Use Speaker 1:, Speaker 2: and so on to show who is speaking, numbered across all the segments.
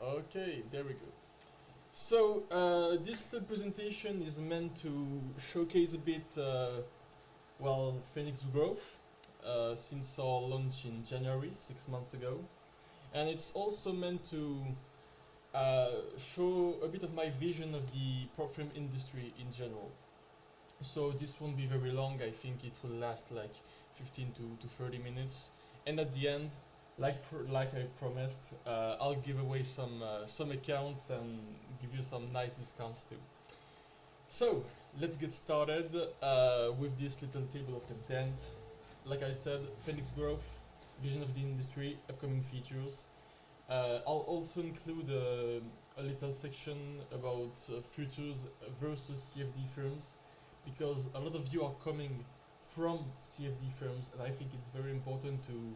Speaker 1: Okay, there we go. So, this little presentation is meant to showcase a bit, Phoenix growth since our launch in January, 6 months ago. And it's also meant to show a bit of my vision of the prop film industry in general. So, this won't be very long, I think it will last like 15 to 30 minutes. And at the end, like I promised, I'll give away some accounts and give you some nice discounts too. So let's get started with this little table of content. Like I said, Phoenix growth, vision of the industry, upcoming features. I'll also include a little section about futures versus CFD firms because a lot of you are coming from CFD firms, and I think it's very important to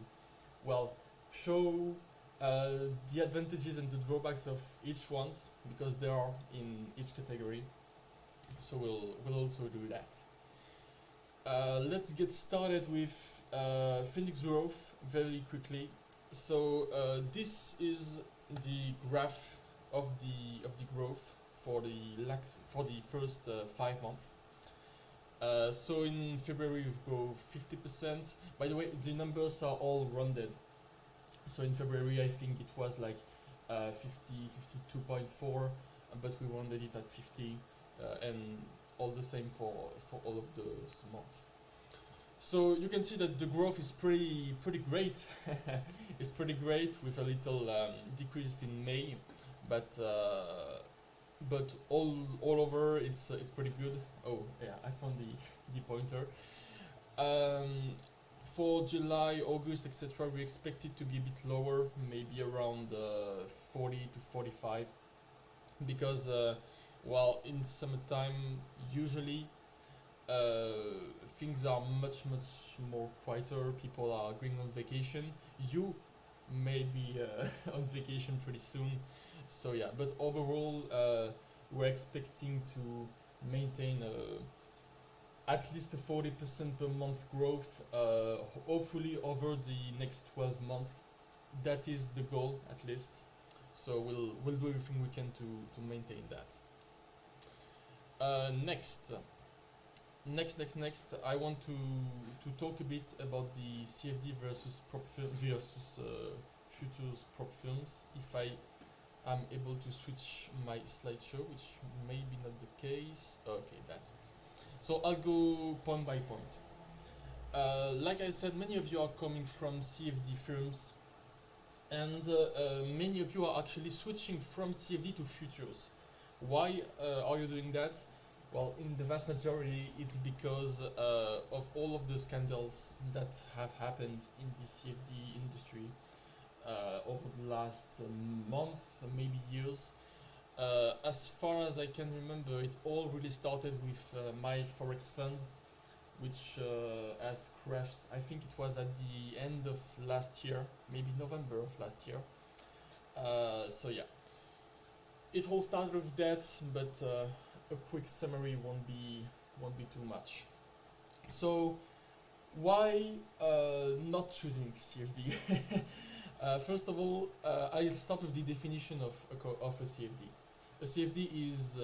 Speaker 1: well show uh, the advantages and the drawbacks of each ones because they are in each category. So we'll also do that. Let's get started with Phoenix growth very quickly. So this is the graph of the growth for the first 5 months. So in February we grow 50%. By the way, the numbers are all rounded. So in February I think it was like 52.4, but we rounded it at 50, and all the same for all of those months. So you can see that the growth is pretty great. It's pretty great with a little decrease in May, but all over it's pretty good. Oh yeah, I found the pointer. Um, for July, August, etc., we expect it to be a bit lower, maybe around 40 to 45, because in summertime usually uh, things are much more quieter. People are going on vacation. You may be on vacation pretty soon. So yeah, but overall, we're expecting to maintain at least a 40% per month growth, hopefully over the next 12 months. That is the goal, at least. So we'll do everything we can to maintain that. Next, I want to talk a bit about the CFD versus versus futures prop films. If I am able to switch my slideshow, which may be not the case. Okay, that's it. So I'll go point by point. Like I said, many of you are coming from CFD firms, and many of you are actually switching from CFD to futures. Why are you doing that? Well, in the vast majority, it's because of all of the scandals that have happened in the CFD industry over the last month, maybe years. As far as I can remember, it all really started with my Forex fund, which has crashed. I think it was at the end of last year, maybe November of last year. So yeah, it all started with that, but a quick summary won't be too much. So why not choosing CFD? First of all, I'll start with the definition of a CFD. A CFD is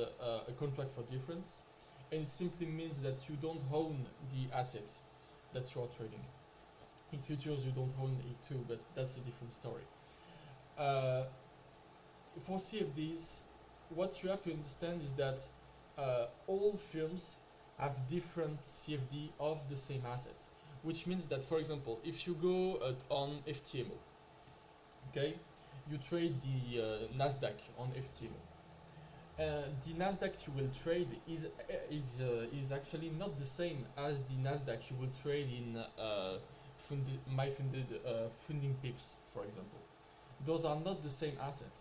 Speaker 1: a contract for difference, and it simply means that you don't own the asset that you are trading. In futures, you don't own it too, but that's a different story. Uh, for CFDs, what you have to understand is that all firms have different CFD of the same asset, which means that, for example, if you go on FTMO, okay, you trade the Nasdaq on FTMO. The Nasdaq you will trade is actually not the same as the Nasdaq you will trade in my funded funding pips, for example. Those are not the same asset.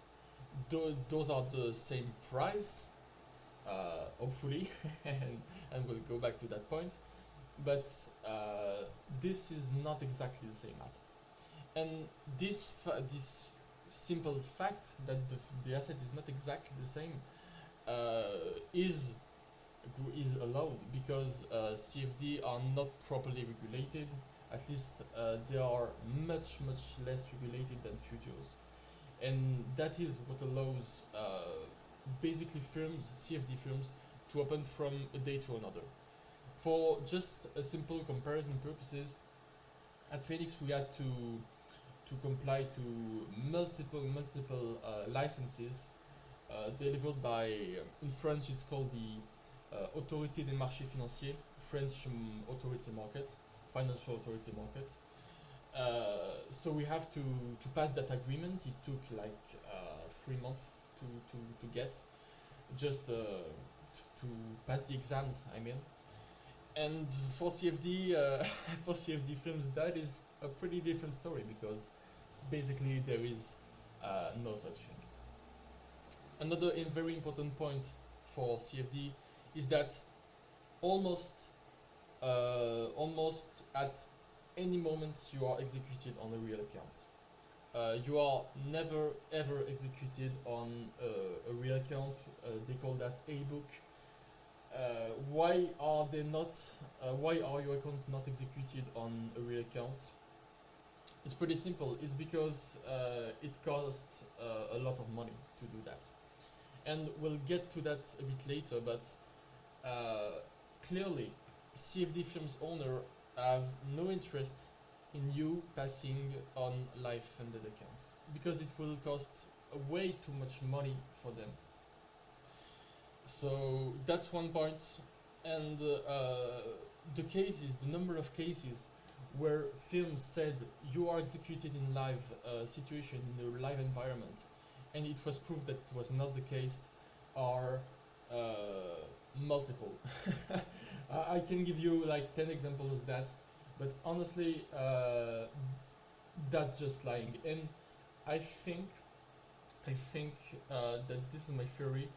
Speaker 1: Those are the same price, hopefully, and we'll go back to that point. But this is not exactly the same asset, and this simple fact that the asset is not exactly the same is allowed because CFD are not properly regulated. At least they are much less regulated than futures, and that is what allows basically firms, CFD firms, to open from a day to another. For just a simple comparison purposes, at Phoenix we had to comply to multiple licenses delivered by, in French it's called the Autorité des marchés financiers, French authority market, financial authority market. So we have to pass that agreement. It took like 3 months to get, just to pass the exams, I mean. And for CFD, for CFD films, that is a pretty different story because basically there is no such thing. Another very important point for CFD is that almost almost at any moment you are executed on a real account. You are never ever executed on a real account. They call that a book. Why are they not? Why are your account not executed on a real account? It's pretty simple. It's because it costs a lot of money to do that, and we'll get to that a bit later. But clearly, CFD Films owner have no interest in you passing on live funded accounts because it will cost way too much money for them. So that's one point, and the number of cases where films said you are executed in live situation in a live environment, and it was proved that it was not the case, are multiple. I can give you like 10 examples of that, but honestly, that's just lying. And I think, that this is my theory.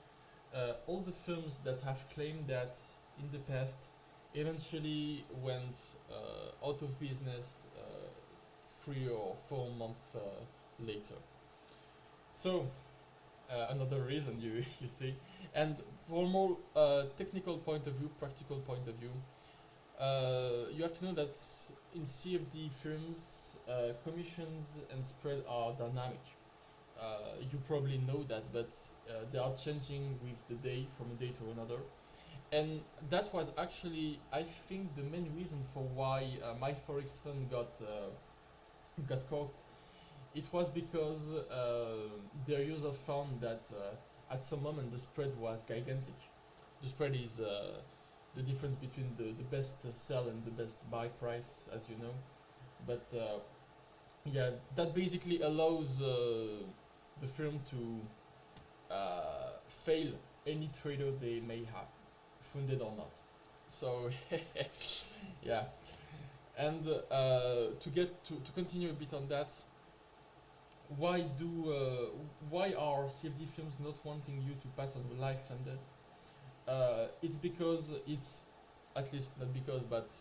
Speaker 1: All the films that have claimed that in the past eventually went out of business 3 or 4 months later. So another reason you see, and from more technical point of view, practical point of view, you have to know that in CFD firms, commissions and spread are dynamic. You probably know that, but they are changing with the day, from a day to another. And that was actually, I think, the main reason for why my forex fund got caught. It was because their user found that at some moment the spread was gigantic. The spread is the difference between the best sell and the best buy price, as you know. But yeah, that basically allows the firm to fail any trader they may have, funded or not. So yeah, and to continue a bit on that, why are CFD firms not wanting you to pass on the live funded? It's because it's, at least not because, but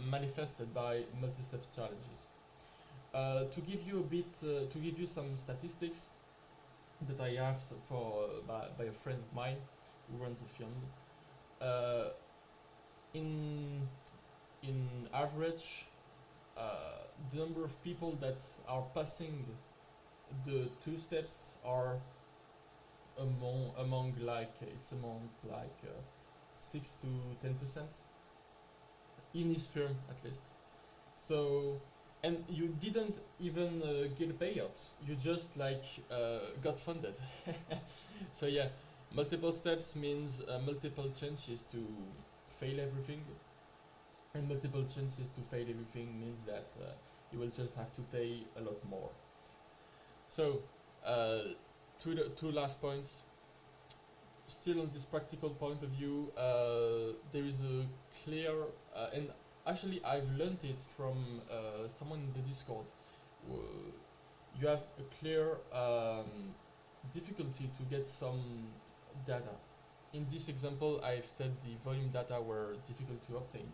Speaker 1: manifested by multi-step strategies. To give you a bit, to give you some statistics that I have by a friend of mine who runs a fund. In average, the number of people that are passing the two steps are among like 6 to 10% in his firm, at least. So, and you didn't even get a payout, you just got funded. So yeah, multiple steps means multiple chances to fail everything, and multiple chances to fail everything means that you will just have to pay a lot more. So the two last points. Still on this practical point of view, there is a clear and actually I've learned it from someone in the Discord. You have a clear difficulty to get some data. In this example, I've said the volume data were difficult to obtain,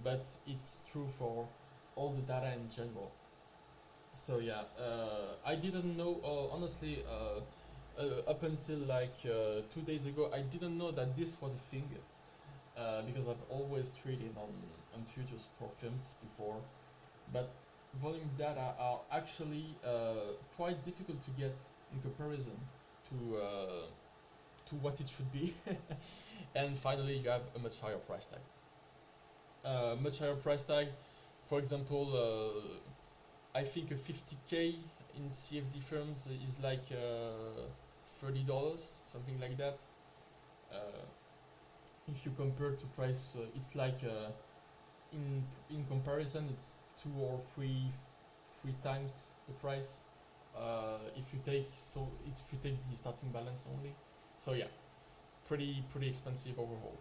Speaker 1: but it's true for all the data in general. So yeah, I didn't know, honestly, up until 2 days ago, I didn't know that this was a thing, because I've always traded on futures for films before. But volume data are actually quite difficult to get in comparison to what it should be. And finally, you have a much higher price tag. Much higher price tag. For example, I think a 50K in CFD firms is like $30, something like that. Uh, if you compare to price, it's like in comparison, it's three times the price. If you take the starting balance only. So yeah, pretty expensive overall.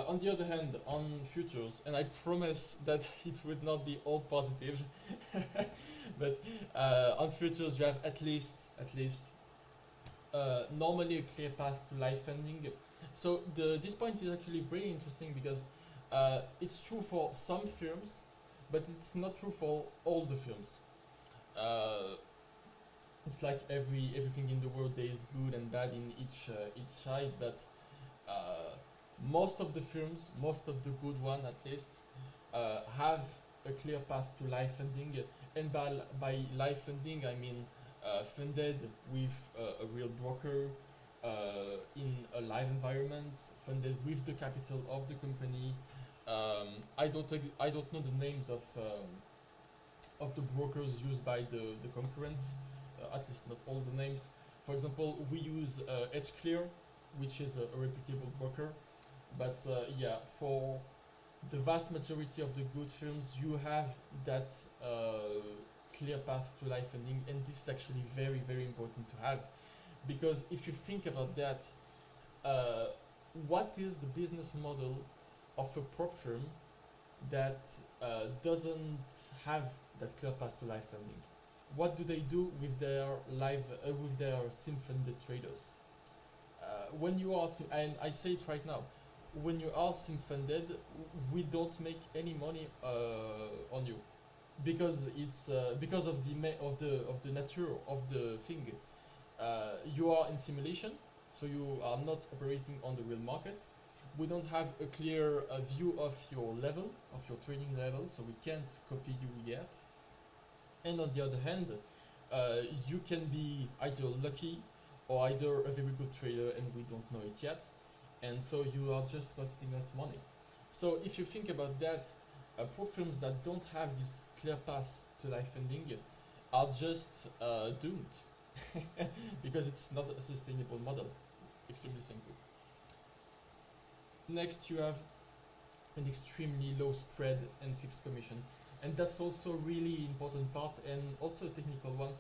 Speaker 1: On the other hand, on futures, and I promise that it would not be all positive, but on futures you have at least normally a clear path to live funding. So this point is actually very interesting because it's true for some firms, but it's not true for all the firms. Uh, it's like everything in the world, there is good and bad in each side, but uh, most of the firms, most of the good one at least, have a clear path to live funding, and by live funding I mean funded with a real broker in a live environment, funded with the capital of the company. I don't know the names of the brokers used by the concurrents, at least not all the names. For example, we use EdgeClear, which is a reputable broker, but yeah, for the vast majority of the good firms, you have that clear path to live funding, and this is actually very important to have, because if you think about that, uh, what is the business model of a prop firm that doesn't have that clear path to live funding? What do they do with their sim funded traders? When you are and I say it right now, when you are sim funded, we don't make any money on you, because it's because of the nature of the thing. You are in simulation, so you are not operating on the real markets. We don't have a clear view of your level, of your trading level, so we can't copy you yet. And on the other hand, you can be either lucky or either a very good trader and we don't know it yet. And so you are just costing us money. So if you think about that, prop firms that don't have this clear path to live funding are just doomed because it's not a sustainable model. Extremely simple. Next, you have an extremely low spread and fixed commission, and that's also a really important part and also a technical one.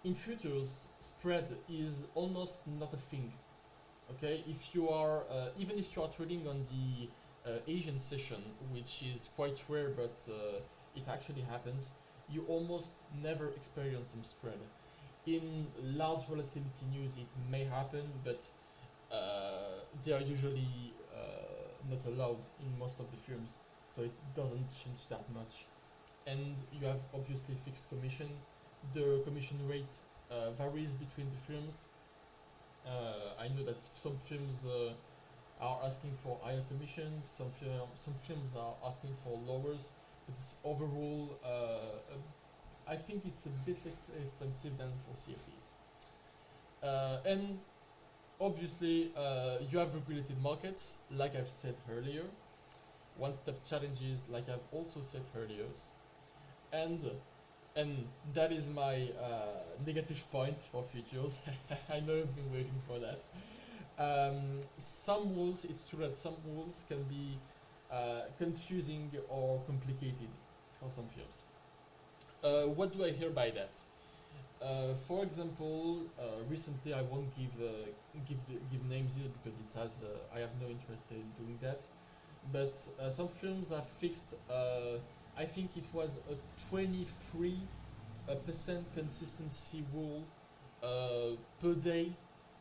Speaker 1: In futures, spread is almost not a thing. Okay, if you are even if you are trading on the Asian session, which is quite rare, but it actually happens, you almost never experience some spread. In large volatility news, it may happen, but they are usually not allowed in most of the firms, so it doesn't change that much. And you have obviously fixed commission. The commission rate varies between the firms. I know that some firms are asking for higher commissions, some firms are asking for lowers, but it's overall I think it's a bit less expensive than for CFDs. And obviously, you have regulated markets, like I've said earlier, one-step challenges, like I've also said earlier, and and that is my negative point for futures. I know you've been waiting for that. Some rules, it's true that some rules can be confusing or complicated for some firms. What do I hear by that? For example, recently I won't give names here because it has I have no interest in doing that. But some firms have fixed. I think it was a 23% consistency rule per day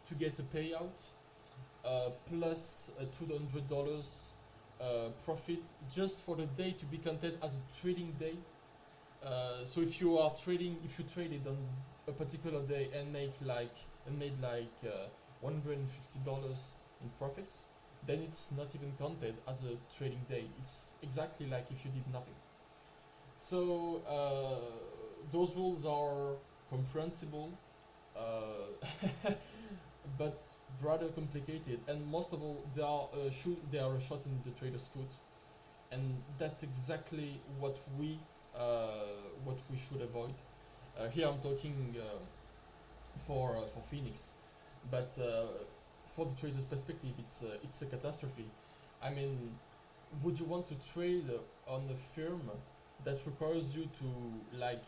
Speaker 1: to get a payout, plus $200 profit just for the day to be counted as a trading day. So if you are trading, if you traded on a particular day and made like $150 in profits, then it's not even counted as a trading day. It's exactly like if you did nothing. So those rules are comprehensible, but rather complicated, and most of all, they are a shot in the trader's foot, and that's exactly what we should avoid. Here I'm talking for Phoenix, but for the trader's perspective, it's a catastrophe. I mean, would you want to trade on a firm that requires you to like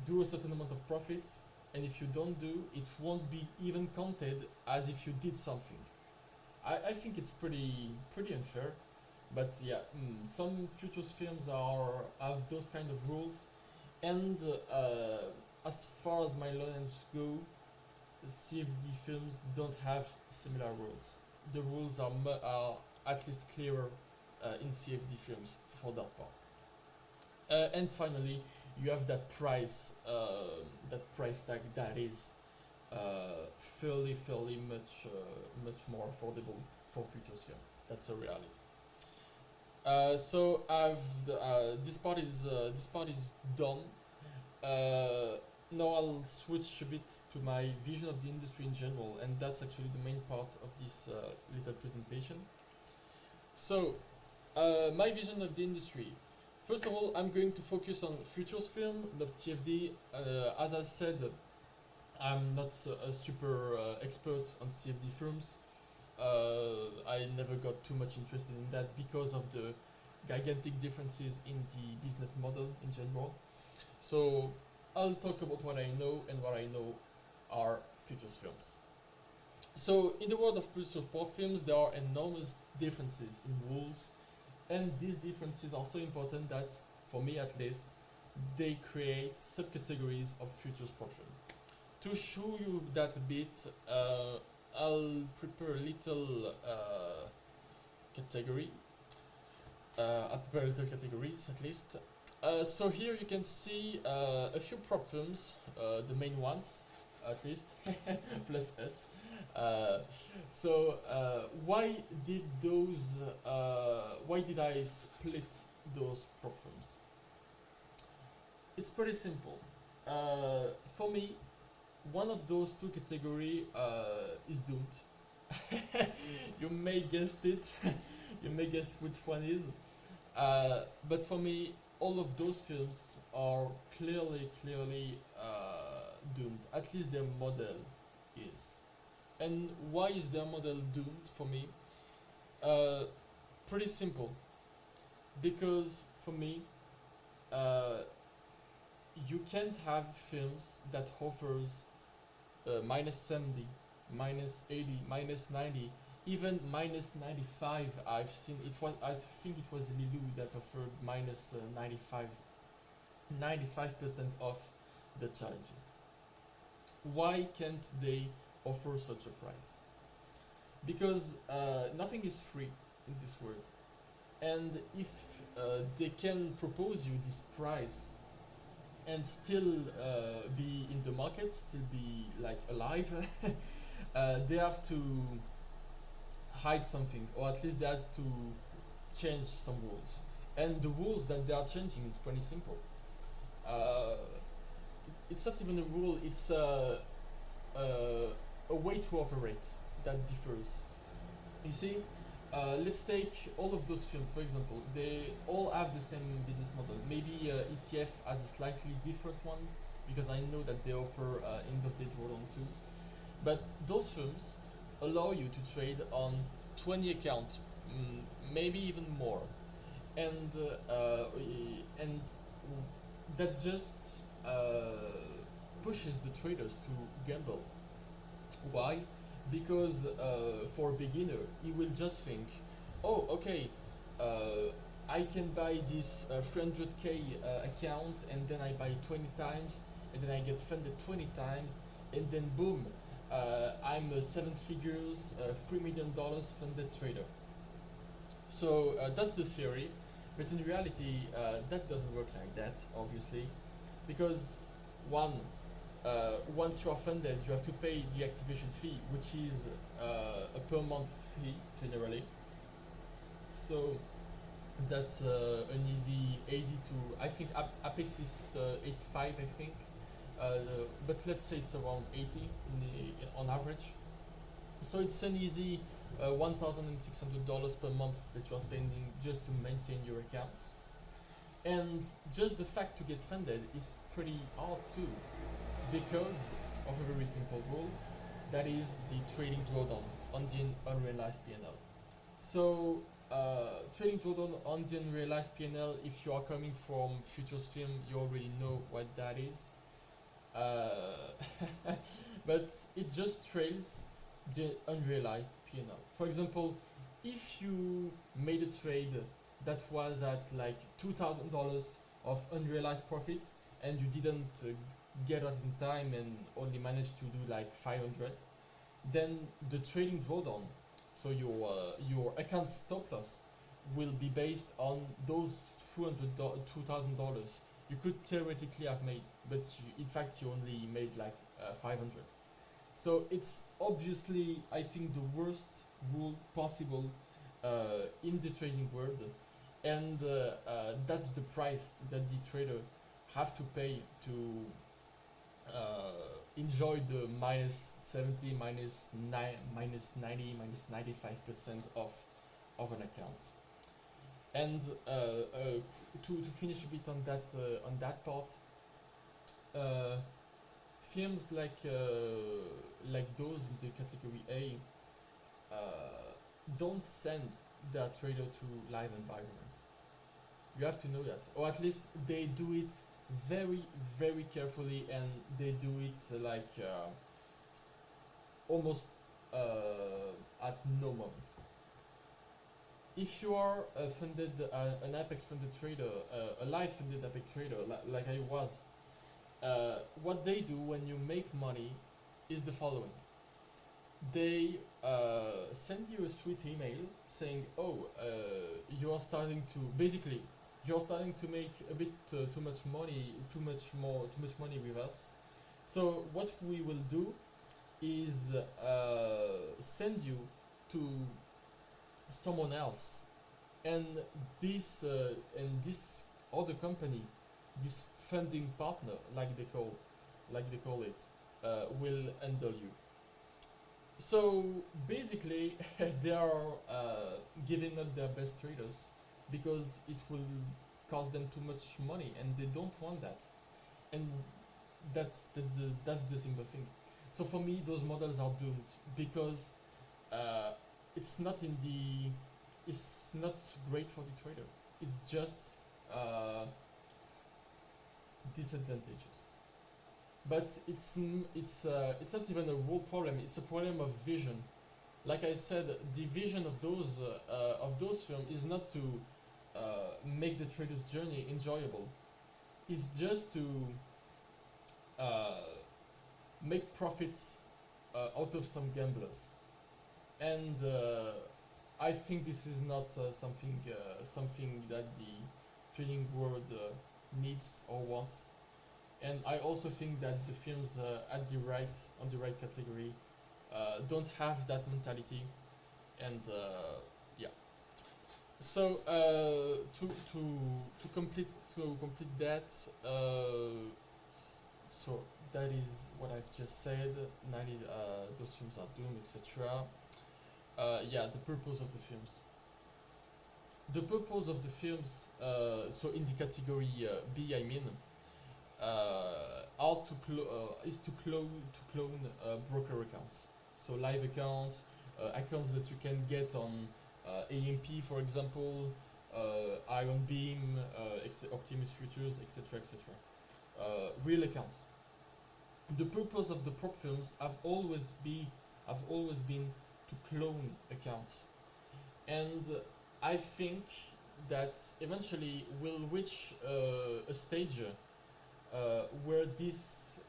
Speaker 1: do a certain amount of profits, and if you don't do, it won't be even counted as if you did something? I think it's pretty unfair. But yeah, some futures firms are have those kind of rules, and as far as my knowledge go, CFD firms don't have similar rules. The rules are at least clearer in CFD firms for that part. And finally, you have that price tag that is fairly much more affordable for futures firm. That's a reality. So this part is done. Now I'll switch a bit to my vision of the industry in general, and that's actually the main part of this little presentation. So, my vision of the industry. First of all, I'm going to focus on futures firm, not CFD. As I said, I'm not a super expert on CFD firms. I never got too much interested in that because of the gigantic differences in the business model in general. So I'll talk about what I know, and what I know are futures firms. So in the world of futures prop firms, there are enormous differences in rules, and these differences are so important that, for me at least, they create subcategories of futures prop firm. To show you that a bit, I'll prepare a little category. I'll prepare little categories at least. So here you can see a few prop firms, the main ones at least, plus us. Why did those? Why did I split those prop firms? It's pretty simple. For me, one of those two category is doomed. You may guess it. You may guess which one is. But for me, all of those films are clearly doomed. At least their model is. And why is their model doomed for me? Pretty simple. Because for me, you can't have films that offers minus 70, minus 80, minus 90, even minus 95. I've seen it was, I think it was Lilu that offered minus 95% off the challenges. Why can't they offer such a price? Because nothing is free in this world, and if they can propose you this price and still be in the market, still be like alive, they have to hide something, or at least they have to change some rules. And the rules that they are changing is pretty simple. It's not even a rule; it's a way to operate that differs. You see, let's take all of those films, for example. They all have the same business model. Maybe ETF has a slightly different one, because I know that they offer end of day drawdown too. But those firms allow you to trade on 20 accounts, maybe even more, and that just pushes the traders to gamble. Why? Because for a beginner, he will just think, oh, okay, I can buy this 300k account, and then I buy 20 times, and then I get funded 20 times, and then boom, I'm a seven figures, $3 million funded trader. So that's the theory, but in reality, that doesn't work like that, obviously, because one, once you are funded, you have to pay the activation fee, which is a per month fee generally. So That's an easy 80 to, I think Apex is 85, I think. But let's say it's around 80 on average. So it's an easy $1,600 per month that you are spending just to maintain your accounts. And just the fact to get funded is pretty hard too, because of a very simple rule, that is the trading drawdown on the unrealized P&L. So trading drawdown on the unrealized P&L, if you are coming from futures film, you already know what that is. Uh, but it just trails the unrealized P&L. For example, if you made a trade that was at like $2,000 of unrealized profit and you didn't get out in time and only managed to do like 500, then the trading drawdown, so your account stop loss, will be based on those $2,000 you could theoretically have made, but in fact you only made like 500. So it's obviously, I think, the worst rule possible in the trading world, and that's the price that the trader have to pay to enjoy the minus 70, minus 90, minus 95% of an account. And to finish a bit on that part, uh, films like those in the category A don't send their trader to live environment. You have to know that, or at least they do it very very carefully, and they do it almost at no moment. If you are an Apex funded trader, a live funded Apex trader like I was, what they do when you make money is the following. They send you a sweet email saying, "Oh, you are starting to basically you're starting to make a bit too much money, too much money with us. So what we will do is send you to someone else, and this other company, this funding partner, like they call it, will handle you." So basically, they are giving up their best traders because it will cost them too much money, and they don't want that. And that's the simple thing. So for me, those models are doomed because uh, it's not in the it's not great for the trader. It's just disadvantageous. But it's not even a rule problem. It's a problem of vision. Like I said, the vision of those films is not to make the trader's journey enjoyable. It's just to uh, make profits out of some gamblers. And I think this is not something that the trading world needs or wants. And I also think that the films on the right category don't have that mentality. And yeah. So to complete that, so that is what I've just said. 90, those films are doomed, etc. Yeah, the purpose of the films. The purpose of the films, so in the category B, I mean, is to clone broker accounts. So live accounts, accounts that you can get on AMP, for example, Iron Beam, Optimus Futures, etc., etc. Real accounts. The purpose of the prop films have always been to clone accounts, and I think that eventually we'll reach a stage where this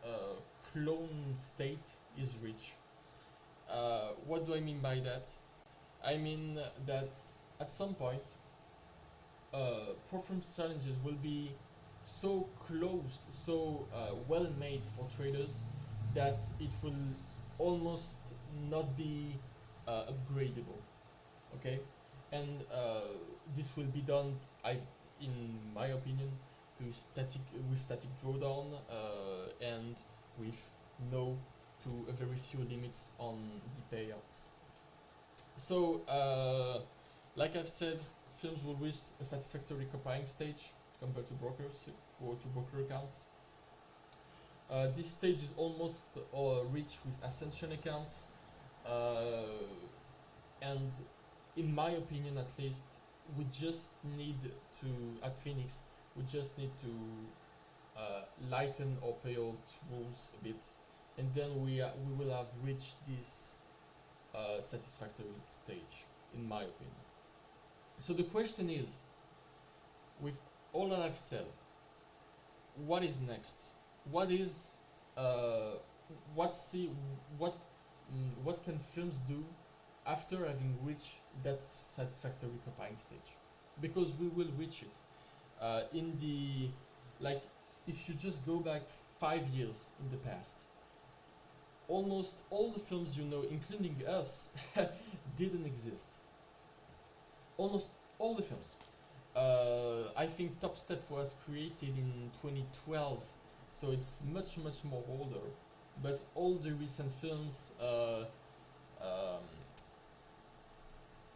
Speaker 1: clone state is reached. What do I mean by that? I mean that at some point, performance challenges will be so closed, so well made for traders that it will almost not be upgradable. Okay, and this will be done, in my opinion, to static with static drawdown and with no to a very few limits on the payouts. So, like I've said, films will reach a satisfactory copying stage compared to brokers or to broker accounts. This stage is almost reached with Ascension accounts, and in my opinion, at least, we just need to at Phoenix. We just need to lighten our payout rules a bit, and then we will have reached this satisfactory stage, in my opinion. So the question is, with all that I've said, what is next? What is what what can films do after having reached that satisfactory copying stage? Because we will reach it. In the like, if you just go back 5 years in the past, almost all the films you know, including us, didn't exist. Almost all the films. I think Top Step was created in 2012, so it's much more older. But all the recent films,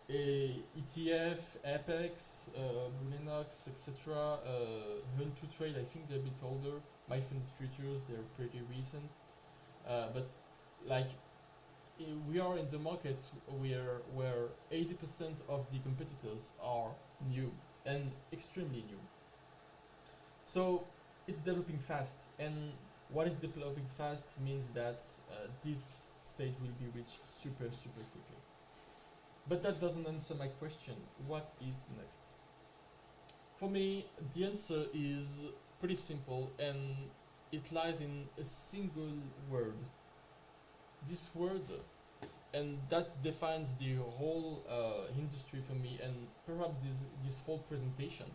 Speaker 1: ETF, Apex, Bulenox, etc., Hunt to Trade, I think they're a bit older. My Infinite Futures, they're pretty recent. But like, we are in the market where 80% of the competitors are new and extremely new. So it's developing fast, and what is developing fast means that this stage will be reached super quickly. But that doesn't answer my question. What is next? For me, the answer is pretty simple, and it lies in a single word. This word, and that defines the whole industry for me, and perhaps this whole presentation,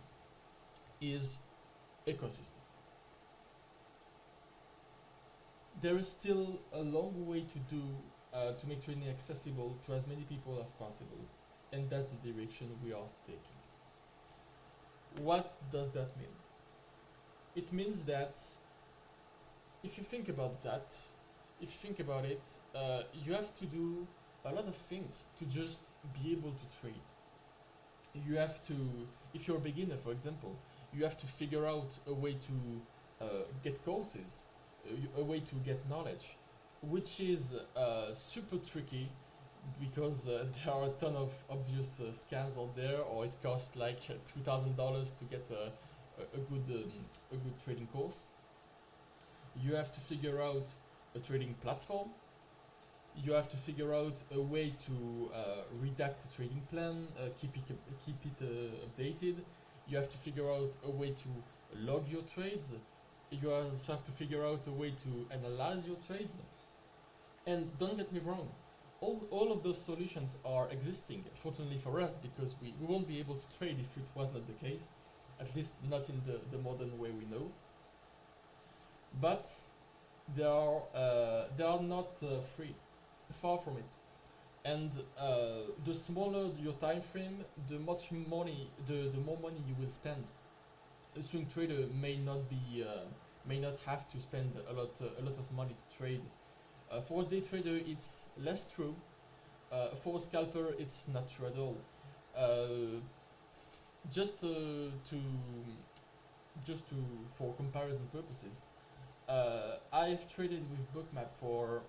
Speaker 1: is ecosystem. There is still a long way to do to make trading accessible to as many people as possible, and that's the direction we are taking. What does that mean? It means that if you think about that, if you think about it, you have to do a lot of things to just be able to trade. You have to, if you're a beginner, for example, you have to figure out a way to get courses, a way to get knowledge, which is super tricky because there are a ton of obvious scams out there, or it costs like $2,000 to get a good trading course. You have to figure out a trading platform. You have to figure out a way to redact a trading plan, keep it updated. You have to figure out a way to log your trades. You also have to figure out a way to analyze your trades. And don't get me wrong, all of those solutions are existing, fortunately for us, because we won't be able to trade if it was not the case, at least not in the modern way we know. But they are not free, far from it. And the smaller your time frame, the more money you will spend. A swing trader may not have to spend a lot of money to trade. For a day trader, it's less true. For a scalper, it's not true at all. Just for comparison purposes, I've traded with Bookmap for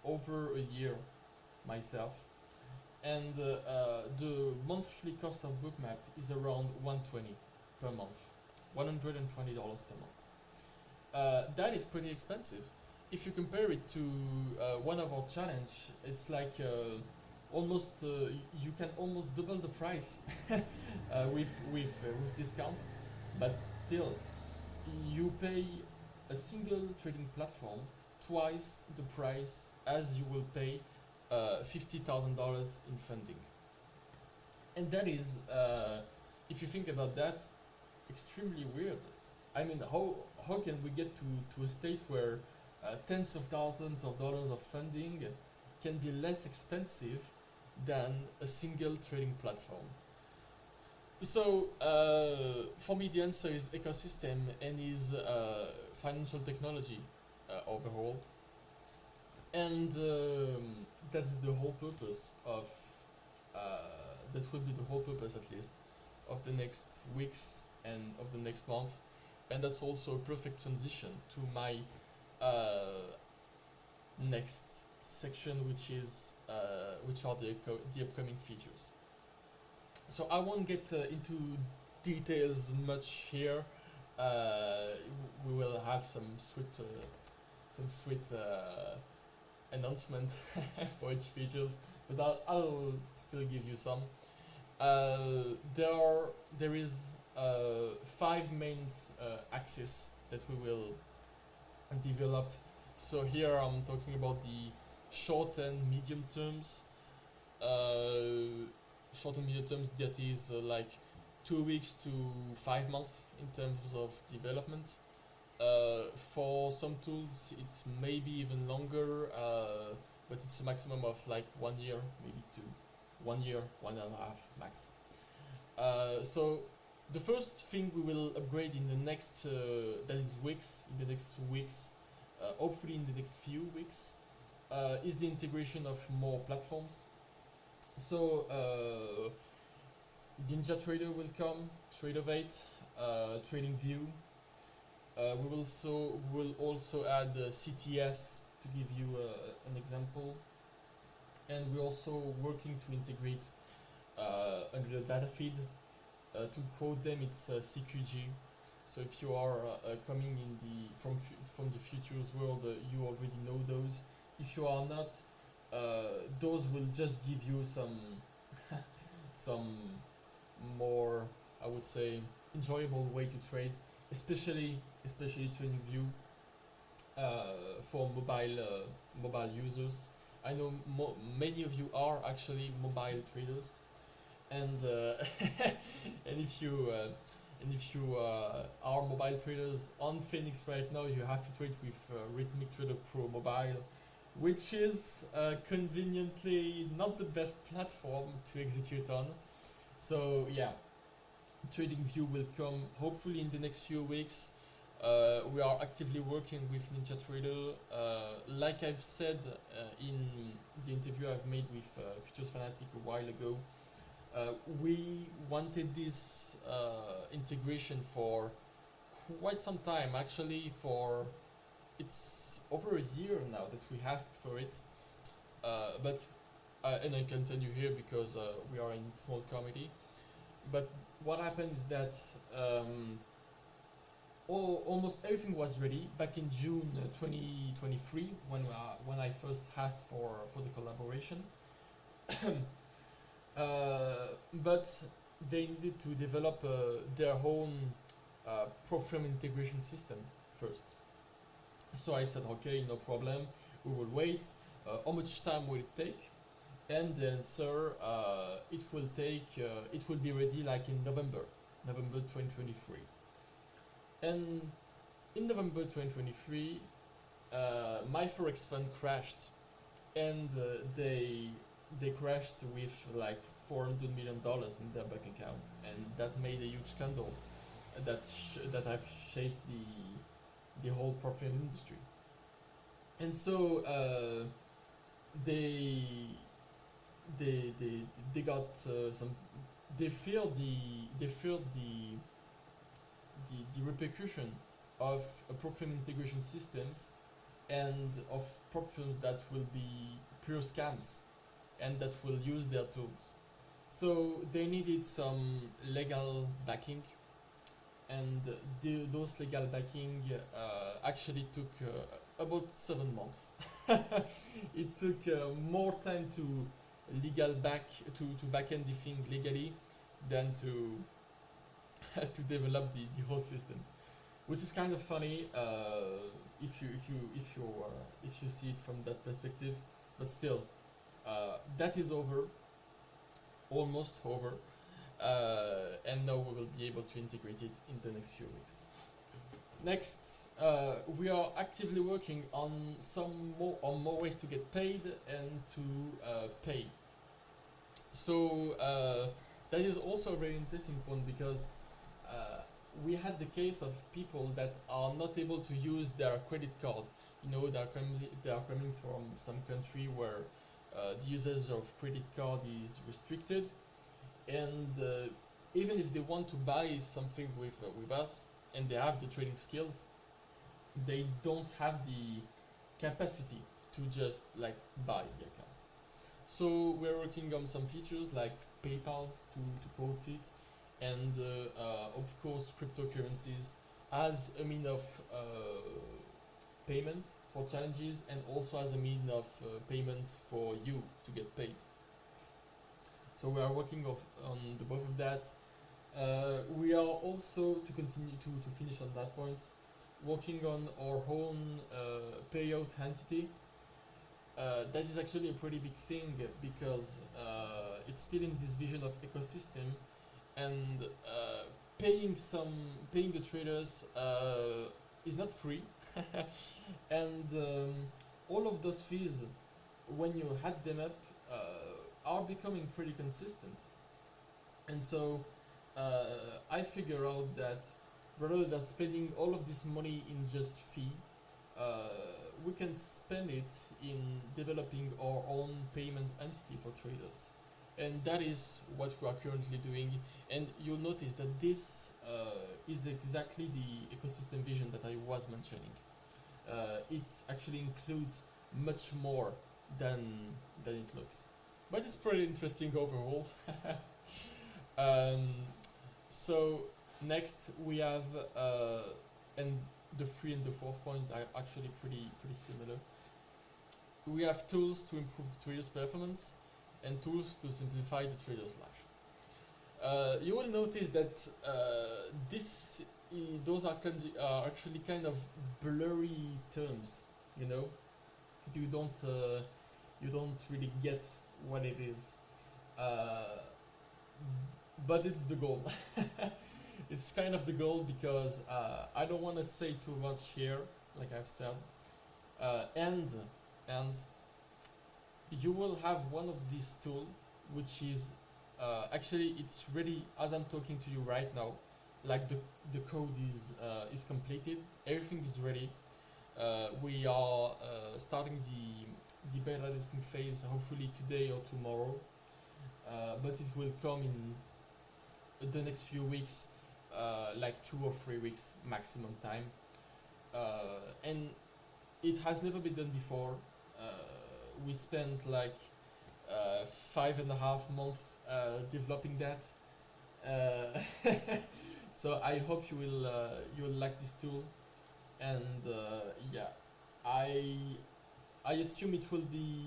Speaker 1: over a year myself, and the monthly cost of Bookmap is around $120 per month, $120 per month. That is pretty expensive. If you compare it to one of our challenge, it's like almost you can almost double the price with discounts, but still you pay a single trading platform twice the price as you will pay $50,000 in funding. And that is, if you think about that, extremely weird. I mean, how can we get to a state where tens of thousands of dollars of funding can be less expensive than a single trading platform. So for me, the answer is ecosystem and is financial technology overall, and that's the whole purpose of that will be the whole purpose at least of the next weeks and of the next month, and that's also a perfect transition to my next section, which are the upcoming features. So I won't get into details much here. We will have some sweet announcement for each features, but I'll still give you some. There is five main axes that we will develop. So here I'm talking about the short and medium terms. Short and medium terms, that is like 2 weeks to 5 months in terms of development. For some tools, it's maybe even longer, but it's a maximum of like 1 year, maybe 2, 1 year, 1.5 max. So the first thing we will upgrade in the next, that is weeks, in the next 2 weeks, hopefully in the next few weeks, is the integration of more platforms. So NinjaTrader will come, Tradeovate, TradingView. We will also add CTS to give you an example, and we're also working to integrate another data feed. To quote them, it's CQG. So if you are coming in from the futures world, you already know those. If you are not, those will just give you some more, I would say, enjoyable way to trade, especially TradingView for mobile users. I know many of you are actually mobile traders, and and if you are mobile traders on Phoenix right now, you have to trade with Rhythmic Trader Pro Mobile, which is conveniently not the best platform to execute on. So yeah, TradingView will come hopefully in the next few weeks. We are actively working with NinjaTrader. Like I've said in the interview I've made with Futures Fanatic a while ago, we wanted this integration for quite some time. Actually, it's over a year now that we asked for it. But and I can tell you here because we are in small committee. But what happened is that almost everything was ready back in June 2023 when I first asked for the collaboration. But they needed to develop their own prop firm integration system first. So I said, okay, no problem, we will wait. How much time will it take? And the answer, it will be ready like in November 2023. And in November 2023, my Forex fund crashed, and they crashed with like $400 million in their bank account, and that made a huge scandal that have shaped the whole prop firm industry. And so they got they feared the repercussion of prop firm integration systems and of prop firms that will be pure scams and that will use their tools. So they needed some legal backing, and those legal backing actually took about 7 months. It took more time to back end the thing legally than to to develop the whole system, which is kind of funny if you see it from that perspective. But still, that is over, almost over, and now we will be able to integrate it in the next few weeks. Next, we are actively working on more ways to get paid and to pay. So that is also a very interesting point because uh, we had the case of people that are not able to use their credit card. You know, they are coming from some country where the usage of credit card is restricted, and even if they want to buy something with us and they have the trading skills, they don't have the capacity to just like buy the account. So we're working on some features like PayPal to quote it, and of course cryptocurrencies as a mean of payment for challenges and also as a mean of payment for you to get paid. So we are working on the both of that. We are also to continue to finish on that point, working on our own payout entity. That is actually a pretty big thing because it's still in this vision of ecosystem, and paying the traders is not free, and all of those fees, when you add them up, are becoming pretty consistent. And so I figure out that rather than spending all of this money in just fee, uh, we can spend it in developing our own payment entity for traders. And that is what we are currently doing. And you'll notice that this is exactly the ecosystem vision that I was mentioning. It actually includes much more than it looks. But it's pretty interesting overall. um, so next we have and the three and the fourth point are actually pretty similar. We have tools to improve the trader's performance and tools to simplify the trader's life. You will notice that this those are actually kind of blurry terms. You know, you don't really get what it is, uh, but it's the goal. It's kind of the goal because I don't want to say too much here, like I've said, and you will have one of these tools, which is actually it's ready as I'm talking to you right now. Like the code is completed, everything is ready. We are starting the beta testing phase hopefully today or tomorrow, but it will come in the next few weeks, like 2 or 3 weeks maximum time, and it has never been done before. Uh, we spent like 5.5 months developing that. Uh, so I hope you will like this tool, and yeah, I I assume it will be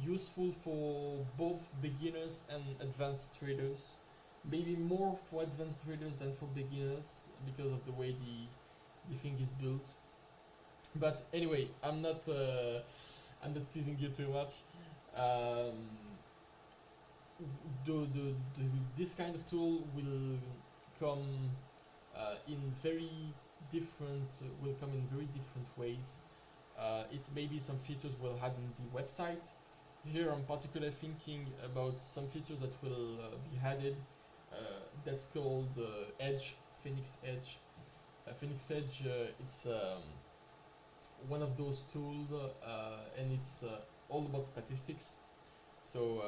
Speaker 1: useful for both beginners and advanced traders. Maybe more for advanced traders than for beginners because of the way the thing is built. But anyway, I'm not teasing you too much. Um, the this kind of tool will come in very will come in very different ways. It may be some features we'll add in the website. Here I'm particularly thinking about some features that will be added. That's called Edge, Phoenix Edge. Phoenix Edge, it's one of those tools, and it's all about statistics. So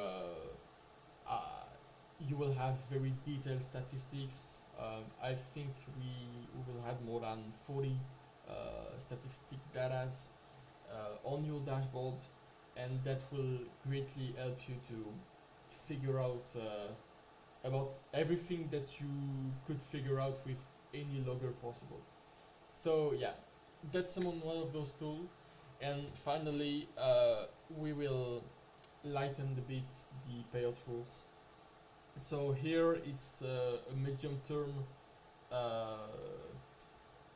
Speaker 1: you will have very detailed statistics. I think we will have more than 40 statistic data on your dashboard, and that will greatly help you to figure out about everything that you could figure out with any logger possible. So yeah, that's one of those tools. And finally, we will lighten a bit the payout rules. So here it's a medium term.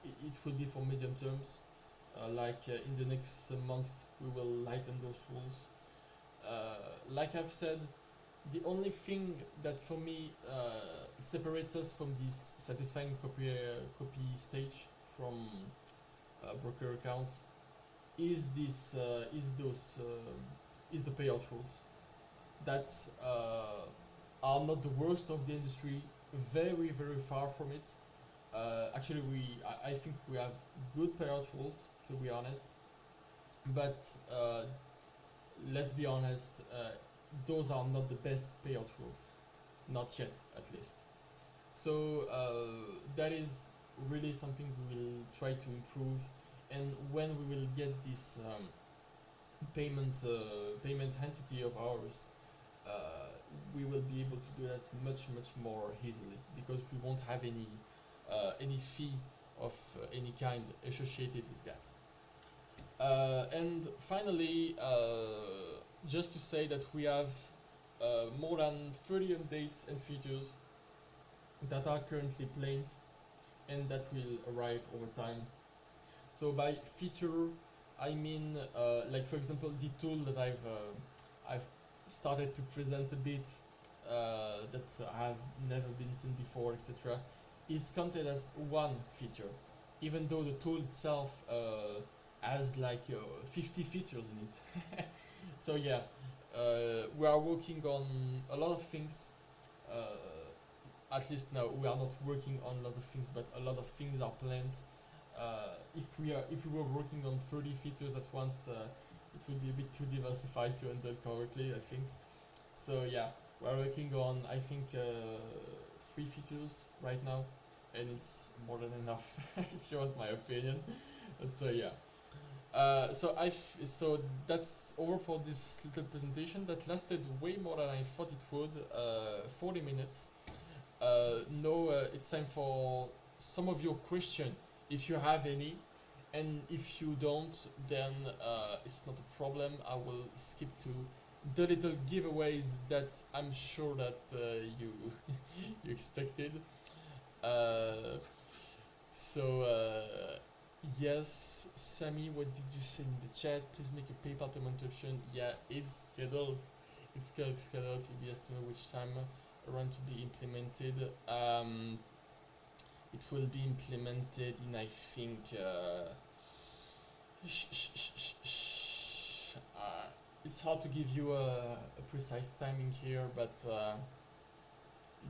Speaker 1: It will be for medium terms. In the next month, we will lighten those rules. Like I've said, the only thing that for me separates us from this satisfying copy stage from broker accounts is the payout rules. that are not the worst of the industry. Very, very far from it. Actually, I think we have good payout rules, to be honest. But let's be honest, those are not the best payout rules. Not yet, at least. So that is really something we will try to improve. And when we will get this payment entity of ours, we will be able to do that much more easily, because we won't have any fee of any kind associated with that. And finally, just to say that we have more than 30 updates and features that are currently planned and that will arrive over time. So by feature, I mean, like for example, the tool that I've started to present a bit, that have never been seen before, etc., is counted as one feature, even though the tool itself has like 50 features in it. So yeah, we are working on a lot of things. At least now we are not working on a lot of things, but a lot of things are planned. If we were working on 30 features at once, it would be a bit too diversified to handle correctly, I think. So yeah, we're working on, I think, 3 features right now, and it's more than enough if you want my opinion. So yeah. So that's over for this little presentation that lasted way more than I thought it would. 40 minutes. Now it's time for some of your questions, if you have any, and if you don't, then it's not a problem. I will skip to the little giveaways that I'm sure that you you expected. Uh, yes, Sammy, what did you say in the chat? Please make a PayPal payment option. Yeah, it's scheduled. It's scheduled. It has to know which time around to be implemented. It will be implemented in, I think, it's hard to give you a precise timing here, but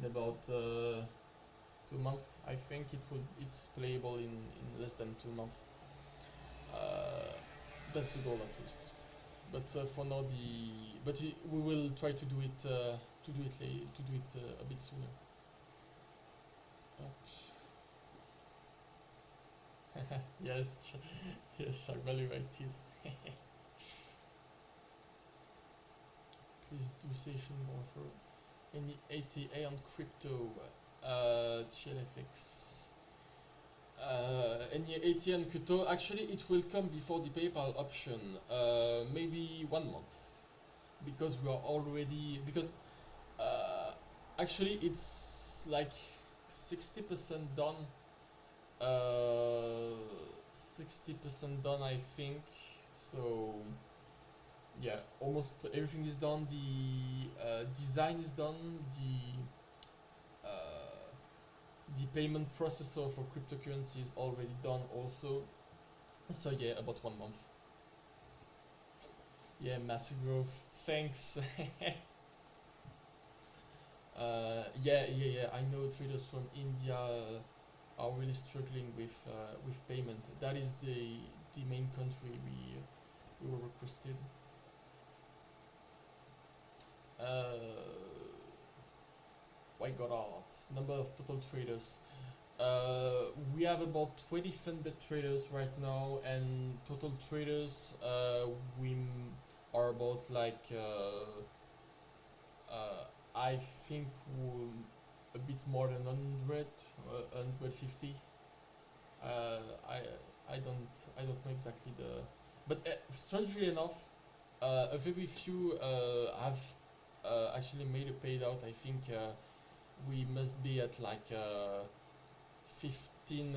Speaker 1: in about 2 months, I think it's playable in less than 2 months. That's the goal at least. But for now, we will try to do it a bit sooner. Yes, yes, Shark Value Actives. Please do session more for any ATA on crypto, TLFX. Any ATA on crypto, actually it will come before the PayPal option, maybe 1 month, because we are already, because actually it's like 60% done. 60% done, I think. So yeah, almost everything is done. The design is done. The payment processor for cryptocurrency is already done also. So yeah, about 1 month. Yeah, massive growth. Thanks. Yeah. I know traders from India are really struggling with payment. That is the main country we were requested. Why got out? Number of total traders. We have about 20 funded traders right now, and total traders we are about like I think a bit more than 100, 150. I don't know exactly but strangely enough, a very few have actually made a paid out. I think we must be at like 15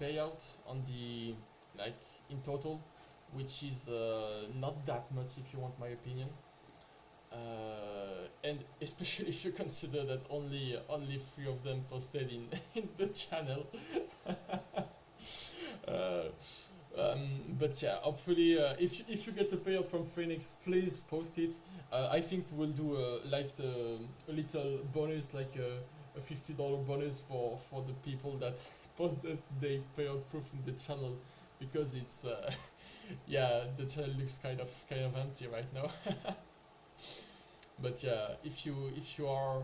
Speaker 1: payout on the, like, in total, which is not that much if you want my opinion. And especially if you consider that only 3 of them posted in the channel. But yeah, hopefully, if you get a payout from Phoenix, please post it. I think we'll do a little bonus, like a $50 bonus for the people that post the payout proof in the channel, because it's yeah, the channel looks kind of empty right now. But yeah, if you are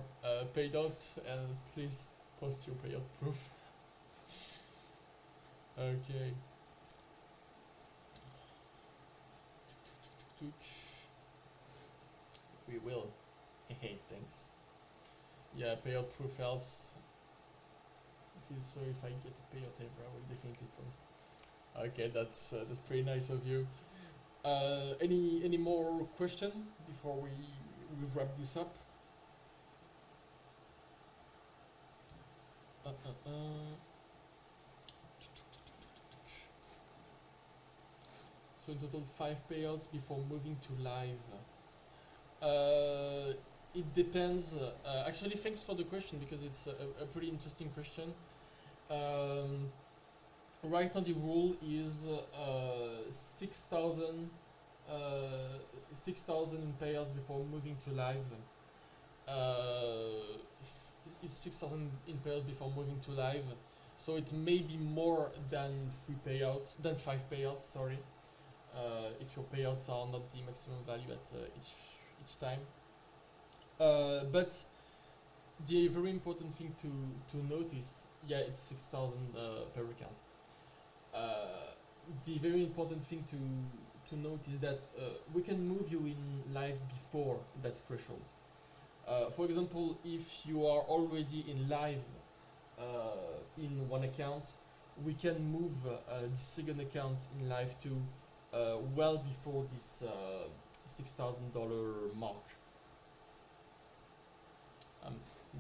Speaker 1: paid out, please post your payout proof. Okay. We will. Hey, thanks. Yeah, payout proof helps. So if I get a payout ever, I will definitely post. Okay, that's pretty nice of you. Any more question before we wrap this up? Uh, uh, uh. So in total 5 payouts before moving to live. It depends. Actually, thanks for the question, because it's a pretty interesting question. Right now the rule is 6,000 in payouts before moving to live. It's 6,000 in payouts before moving to live, so it may be more than 5 payouts. Sorry, if your payouts are not the maximum value at each time. But the very important thing to notice, yeah, it's 6,000 per account. The very important thing to note is that we can move you in live before that threshold. For example, if you are already in live in one account, we can move the second account in live too, well before this $6,000 mark.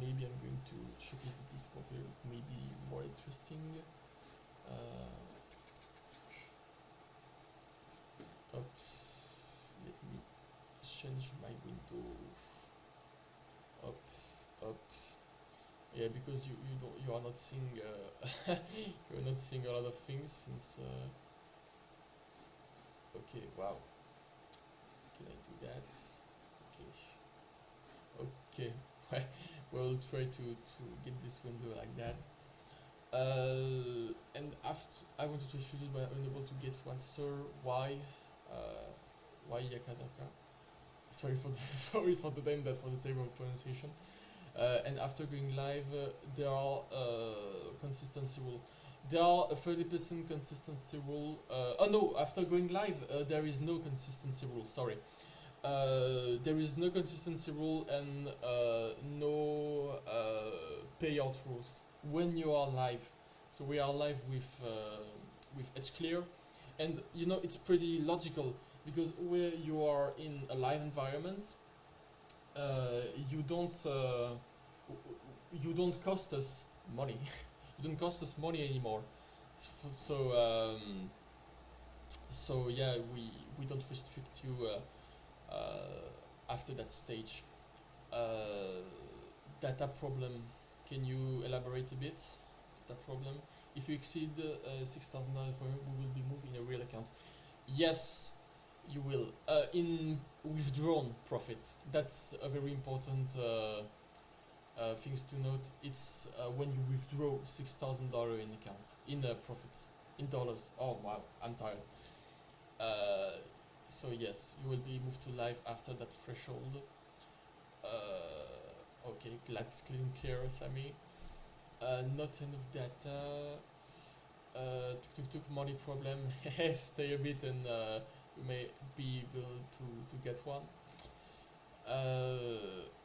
Speaker 1: Maybe I'm going to check into Discord here, maybe more interesting. Let me change my window. Up. Yeah, because you are not seeing you are not seeing a lot of things since. Okay, wow. Can I do that? Okay. We'll try to get this window like that. And after I wanted to refute it, but unable to get one, sir. Why Yakadaka? Sorry for the sorry for the name, that was a terrible pronunciation. And after going live, there are consistency rule. There are a 30% consistency rule. Oh no, after going live, there is no consistency rule. Sorry. There is no consistency rule and no payout rules when you are live. So we are live with EdgeClear, and you know it's pretty logical, because where you are in a live environment, you don't cost us money. You don't cost us money anymore. So yeah, we don't restrict you after that stage. Data problem. Can you elaborate a bit? Data problem. If you exceed $6,000 per month, we will be moved in a real account. Yes, you will. In withdrawn profits, that's a very important things to note. It's when you withdraw $6,000 in account, in profits, in dollars. Oh wow, I'm tired. So yes, you will be moved to live after that threshold. Okay, that's clear, Sammy. Not enough data. Tuk money problem. Stay a bit and you may be able to get one.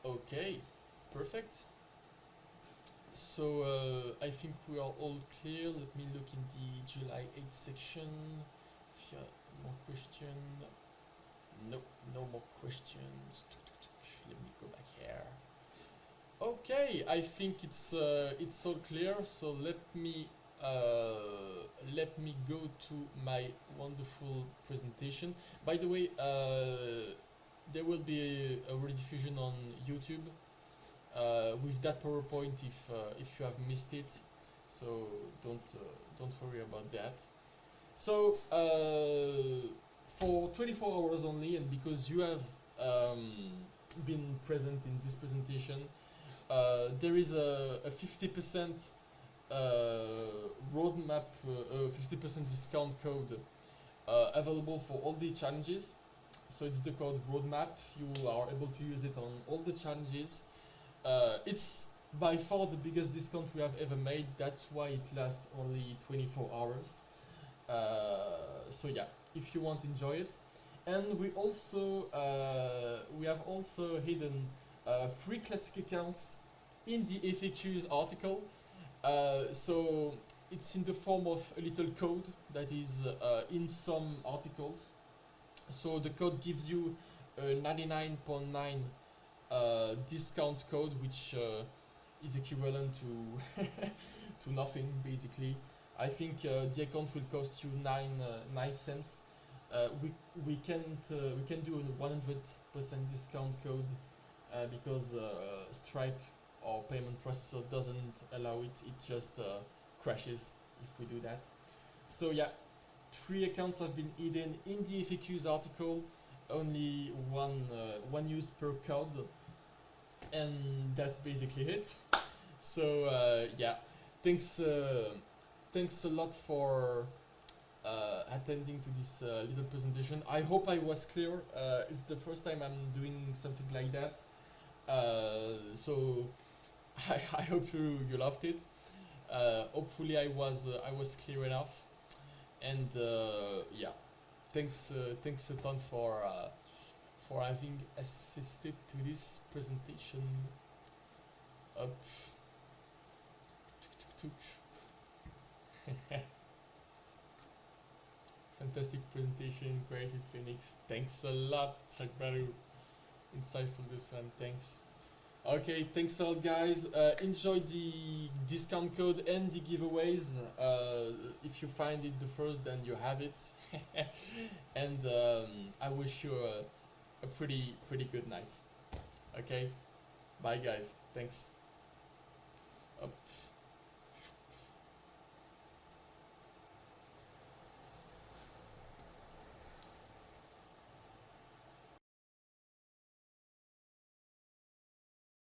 Speaker 1: Okay, perfect. So I think we are all clear. Let me look in the July 8th section. If you have more questions. Nope, no more questions. Let me go back here. Okay, I think it's all clear. So let me go to my wonderful presentation. By the way, there will be a rediffusion on YouTube with that PowerPoint if you have missed it. So don't worry about that. So for 24 hours only, and because you have been present in this presentation, there is a 50% roadmap, 50% discount code available for all the challenges. So it's the code roadmap. You are able to use it on all the challenges. It's by far the biggest discount we have ever made. That's why it lasts only 24 hours. So yeah, if you want, enjoy it. And we have also hidden free classic accounts in the FAQs article. So it's in the form of a little code that is in some articles. So the code gives you a 99.9 discount code, which is equivalent to to nothing basically. I think the account will cost you 9 cents. We can do a 100% discount code because Stripe, our payment processor, doesn't allow it. It just crashes if we do that. So yeah, 3 accounts have been hidden in the FAQs article. Only one use per code, and that's basically it. So yeah, thanks thanks a lot for attending to this little presentation. I hope I was clear. It's the first time I'm doing something like that. So I hope you loved it. Hopefully I was clear enough. And yeah, thanks a ton for having assisted to this presentation. Up. Fantastic presentation, great Phoenix. Thanks a lot, Chakbaru. Insightful this one, thanks. Okay, thanks a lot, guys. Enjoy the discount code and the giveaways. If you find it the first, then you have it. And I wish you a pretty good night. Okay, bye, guys. Thanks. Up.